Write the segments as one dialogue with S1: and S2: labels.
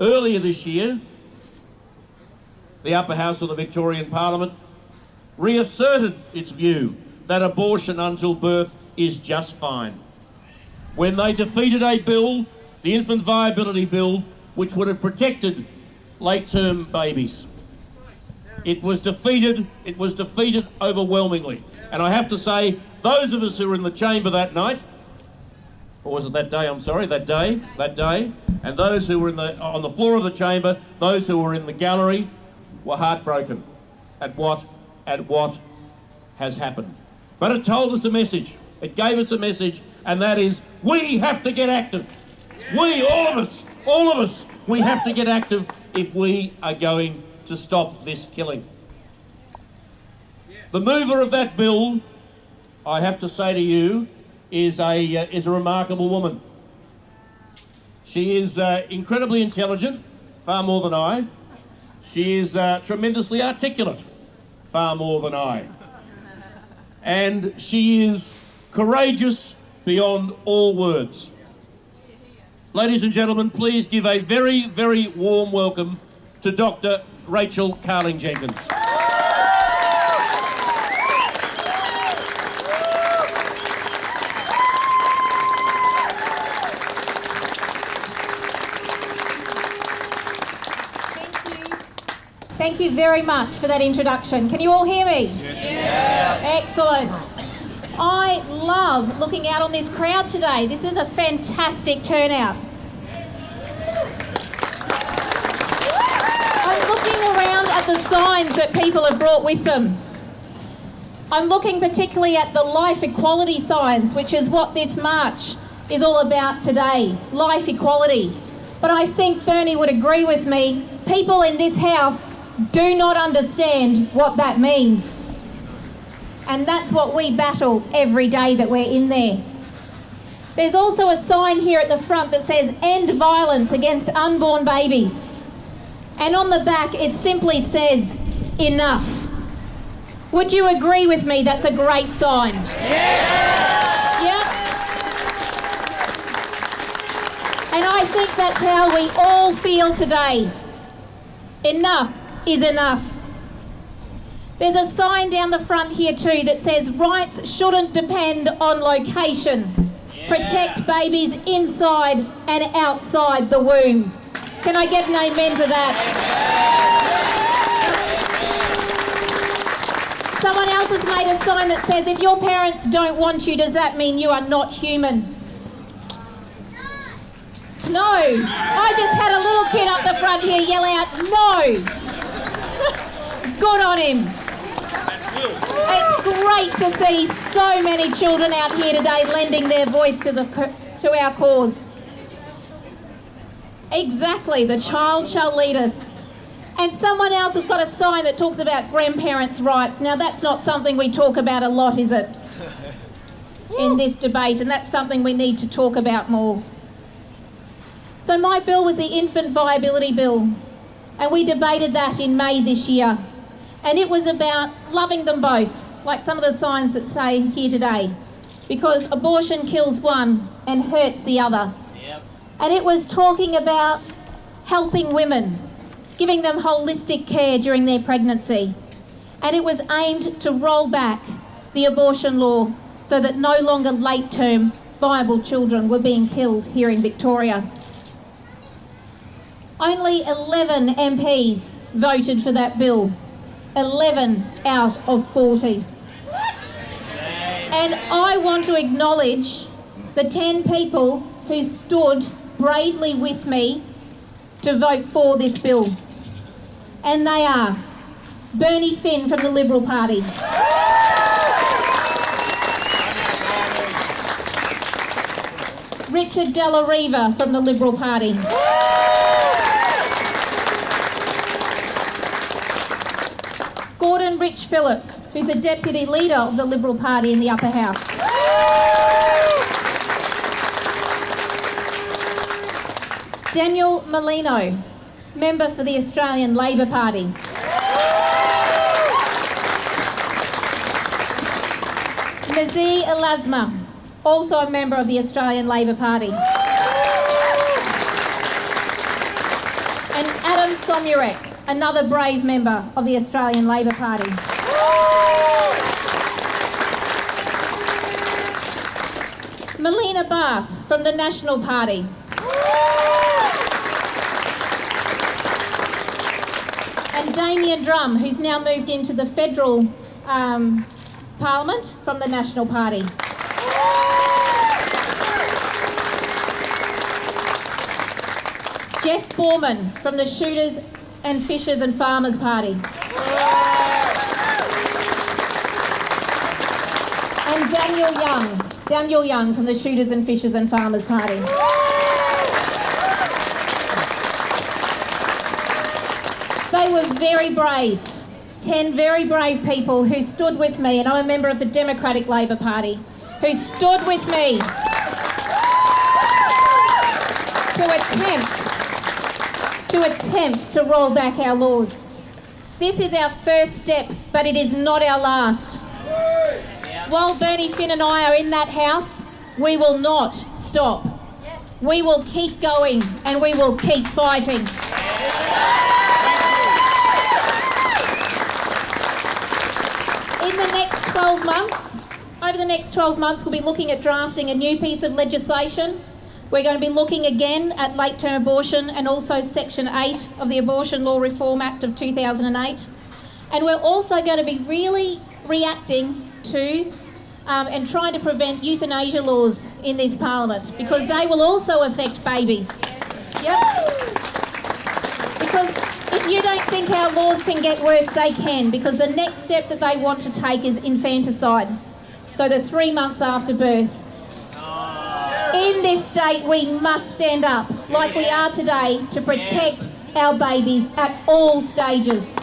S1: Earlier this year, the upper house of the Victorian Parliament reasserted its view that abortion until birth is just fine, when they defeated a bill, the Infant Viability Bill, which would have protected late-term babies. It was defeated overwhelmingly. And I have to say, those of us who were in the chamber that night, or was it that day, I'm sorry, that day, and those who were on the floor of the chamber, those who were in the gallery, were heartbroken at what has happened. But it told us a message. It gave us a message, and that is, we have to get active. We, all of us, we have to get active if we are going to stop this killing. The mover of that bill, I have to say to you, is a remarkable woman. She is incredibly intelligent, far more than I. She is tremendously articulate, far more than I. And she is courageous beyond all words. Ladies and gentlemen, please give a very, very warm welcome to Dr Rachel Carling-Jenkins.
S2: Thank you very much for that introduction. Can you all hear me?
S3: Yes.
S2: Excellent. I love looking out on this crowd today. This is a fantastic turnout. I'm looking around at the signs that people have brought with them. I'm looking particularly at the life equality signs, which is what this march is all about today, life equality. But I think Bernie would agree with me, people in this house do not understand what that means. And that's what we battle every day that we're in there. There's also a sign here at the front that says, "End violence against unborn babies." And on the back it simply says, "Enough." Would you agree with me that's a great sign?
S3: Yeah.
S2: Yeah? And I think that's how we all feel today. Enough is enough. There's a sign down the front here too that says, "Rights shouldn't depend on location. Protect babies inside and outside the womb." Can I get an amen to that? Someone else has made a sign that says, "If your parents don't want you, does that mean you are not human?" No. I just had a little kid up the front here yell out, "No." Good on him. It's great to see so many children out here today lending their voice to our cause. Exactly, the child shall lead us. And someone else has got a sign that talks about grandparents' rights. Now that's not something we talk about a lot, is it? In this debate, and that's something we need to talk about more. So my bill was the Infant Viability Bill, and we debated that in May this year. And it was about loving them both, like some of the signs that say here today, because abortion kills one and hurts the other.
S3: Yep.
S2: And it was talking about helping women, giving them holistic care during their pregnancy. And it was aimed to roll back the abortion law so that no longer late-term viable children were being killed here in Victoria. Only 11 MPs voted for that bill. 11 out of 40. And I want to acknowledge the 10 people who stood bravely with me to vote for this bill. And they are Bernie Finn from the Liberal Party, Richard De La Riva from the Liberal Party, Gordon Rich Phillips, who's the Deputy Leader of the Liberal Party in the Upper House, Daniel Molino, Member for the Australian Labor Party, Nazir Elasma, also a member of the Australian Labor Party, And Adam Somyurek, another brave member of the Australian Labor Party. Melina Barth from the National Party. And Damien Drum, who's now moved into the federal Parliament from the National Party. Jeff Borman from the Shooters and Fishers and Farmers Party. And Daniel Young from the Shooters and Fishers and Farmers Party. They were very brave, 10 very brave people who stood with me, and I'm a member of the Democratic Labor Party, who stood with me to attempt to roll back our laws. This is our first step, but it is not our last. While Bernie Finn and I are in that house, we will not stop. We will keep going and we will keep fighting. Over the next 12 months, we'll be looking at drafting a new piece of legislation. We're going to be looking again at late-term abortion and also Section 8 of the Abortion Law Reform Act of 2008. And we're also going to be really reacting to and trying to prevent euthanasia laws in this Parliament, because they will also affect babies. Yep. Because if you don't think our laws can get worse, they can, because the next step that they want to take is infanticide. So the 3 months after birth. In this state, we must stand up, like we are today, to protect our babies at all stages.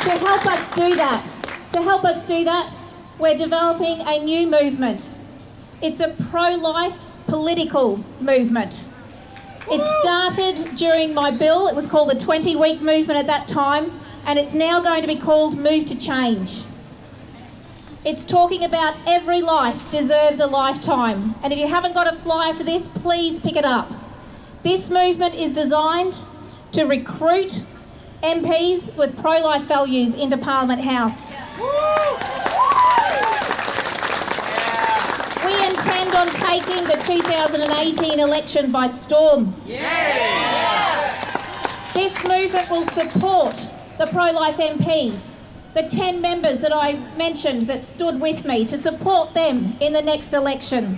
S2: To help us do that, we're developing a new movement. It's a pro-life political movement. It started during my bill. It was called the 20-week movement at that time, and it's now going to be called Move to Change. It's talking about every life deserves a lifetime, and if you haven't got a flyer for this, please pick it up. This movement is designed to recruit MPs with pro-life values into Parliament House. We intend on taking the 2018 election by storm. This movement will support the pro-life MPs, the 10 members that I mentioned that stood with me, to support them in the next election.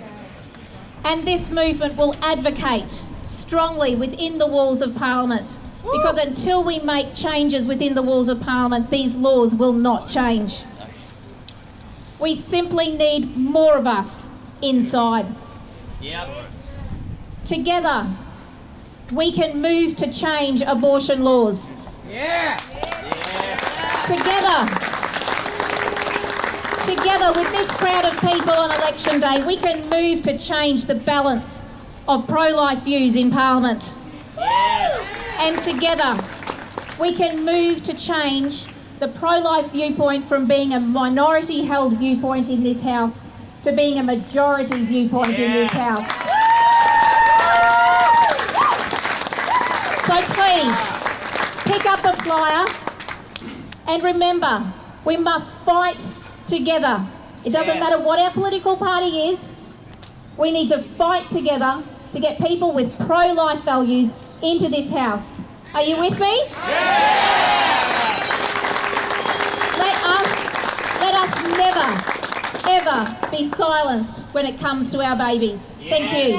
S2: And this movement will advocate strongly within the walls of Parliament, because until we make changes within the walls of Parliament, these laws will not change. We simply need more of us inside. Together, we can move to change abortion laws. Together with this crowd of people on election day, we can move to change the balance of pro-life views in Parliament. And together, we can move to change the pro-life viewpoint from being a minority-held viewpoint in this House to being a majority viewpoint in this House. So please, pick up a flyer and remember, we must fight together. It doesn't matter what our political party is, we need to fight together to get people with pro-life values into this House. Are you with me? Let us never, ever be silenced when it comes to our babies. Thank you.